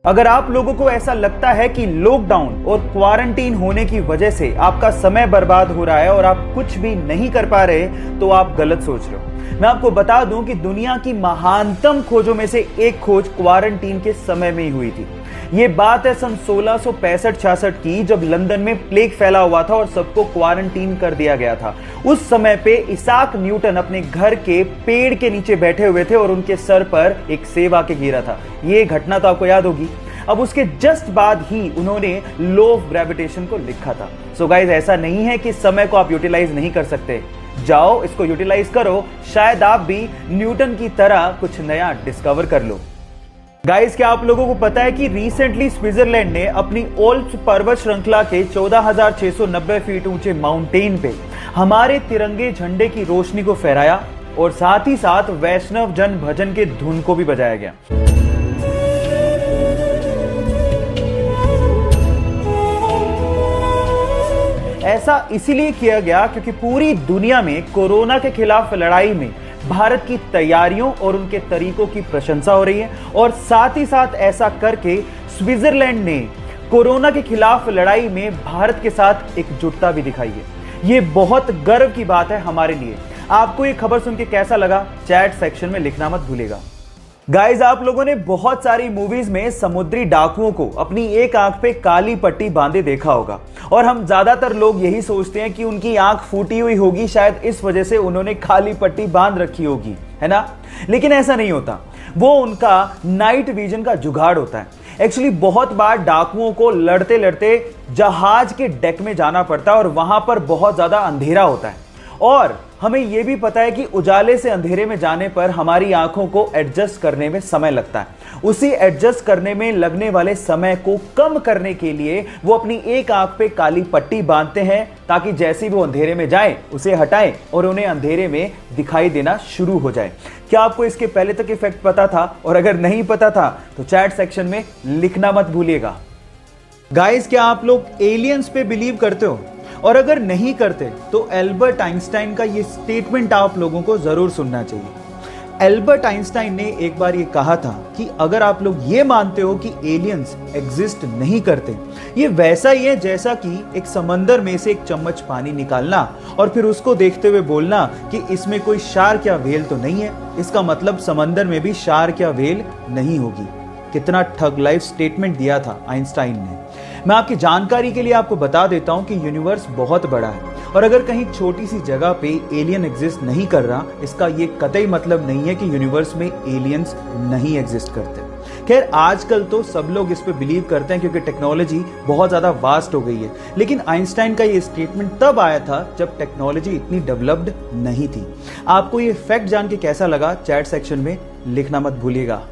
अगर आप लोगों को ऐसा लगता है कि लॉकडाउन और क्वारंटीन होने की वजह से आपका समय बर्बाद हो रहा है और आप कुछ भी नहीं कर पा रहे, तो आप गलत सोच रहे हो। मैं आपको बता दूं कि दुनिया की महानतम खोजों में से एक खोज क्वारंटीन के समय में ही हुई थी। ये बात है सन 1665-66 की, जब लंदन में प्लेग फैला हुआ था और सबको क्वारंटीन कर दिया गया था। उस समय पे इसाक न्यूटन अपने घर के पेड़ के नीचे बैठे हुए थे और उनके सर पर एक सेब आके गिरा था। ये घटना तो आपको याद होगी। अब उसके जस्ट बाद ही उन्होंने लॉ ऑफ ग्रेविटेशन को लिखा था। सो गाइस, ऐसा नहीं है कि समय को आप यूटिलाइज नहीं कर सकते। जाओ, इसको यूटिलाइज करो, शायद आप भी न्यूटन की तरह कुछ नया डिस्कवर कर लो। गाइस, क्या आप लोगों को पता है कि रिसेंटली स्विट्जरलैंड ने अपनी ओल्प्स पर्वत श्रृंखला के 14,690 फीट ऊंचे माउंटेन पे हमारे तिरंगे झंडे की रोशनी को फहराया और साथ ही साथ वैष्णव जन भजन के धुन को भी बजाया गया। ऐसा इसीलिए किया गया क्योंकि पूरी दुनिया में कोरोना के खिलाफ लड़ाई में भारत की तैयारियों और उनके तरीकों की प्रशंसा हो रही है, और साथ ही साथ ऐसा करके स्विट्जरलैंड ने कोरोना के खिलाफ लड़ाई में भारत के साथ एकजुटता भी दिखाई है। ये बहुत गर्व की बात है हमारे लिए। आपको ये खबर सुन के कैसा लगा, चैट सेक्शन में लिखना मत भूलिएगा। गाइज, आप लोगों ने बहुत सारी मूवीज में समुद्री डाकुओं को अपनी एक आंख पे काली पट्टी बांधे देखा होगा, और हम ज्यादातर लोग यही सोचते हैं कि उनकी आंख फूटी हुई होगी, शायद इस वजह से उन्होंने काली पट्टी बांध रखी होगी, है ना। लेकिन ऐसा नहीं होता, वो उनका नाइट विजन का जुगाड़ होता है। एक्चुअली बहुत बार डाकुओं को लड़ते लड़ते जहाज के डेक में जाना पड़ता है और वहां पर बहुत ज्यादा अंधेरा होता है, और हमें यह भी पता है कि उजाले से अंधेरे में जाने पर हमारी आंखों को एडजस्ट करने में समय लगता है। उसी एडजस्ट करने में लगने वाले समय को कम करने के लिए वो अपनी एक आंख पे काली पट्टी बांधते हैं, ताकि जैसे ही वो अंधेरे में जाएं उसे हटाएं और उन्हें अंधेरे में दिखाई देना शुरू हो जाए। क्या आपको इसके पहले तक इफेक्ट पता था? और अगर नहीं पता था तो चैट सेक्शन में लिखना मत भूलिएगा। गाइस, क्या आप लोग एलियंस पे बिलीव करते हो? और अगर नहीं करते तो एल्बर्ट आइंस्टाइन का ये स्टेटमेंट आप लोगों को जरूर सुनना चाहिए। एल्बर्ट आइंस्टाइन ने एक बार ये कहा था कि अगर आप लोग ये मानते हो कि एलियंस एग्जिस्ट नहीं करते, ये वैसा ही है जैसा कि एक समंदर में से एक चम्मच पानी निकालना और फिर उसको देखते हुए बोलना कि इसमें कोई शार्क या व्हेल तो नहीं है, इसका मतलब समंदर में भी शार्क या व्हेल नहीं होगी। कितना ठग लाइफ स्टेटमेंट दिया था आइंस्टाइन ने। मैं आपकी जानकारी के लिए आपको बता देता हूं कि यूनिवर्स बहुत बड़ा है, और अगर कहीं छोटी सी जगह पे एलियन एग्जिस्ट नहीं कर रहा, इसका ये कतई मतलब नहीं है कि यूनिवर्स में एलियंस नहीं एग्जिस्ट करते। खैर, आजकल तो सब लोग इस पे बिलीव करते हैं क्योंकि टेक्नोलॉजी बहुत ज्यादा वास्ट हो गई है, लेकिन आइंस्टाइन का ये स्टेटमेंट तब आया था जब टेक्नोलॉजी इतनी डेवलप्ड नहीं थी। आपको ये फैक्ट जान के कैसा लगा, चैट सेक्शन में लिखना मत भूलिएगा।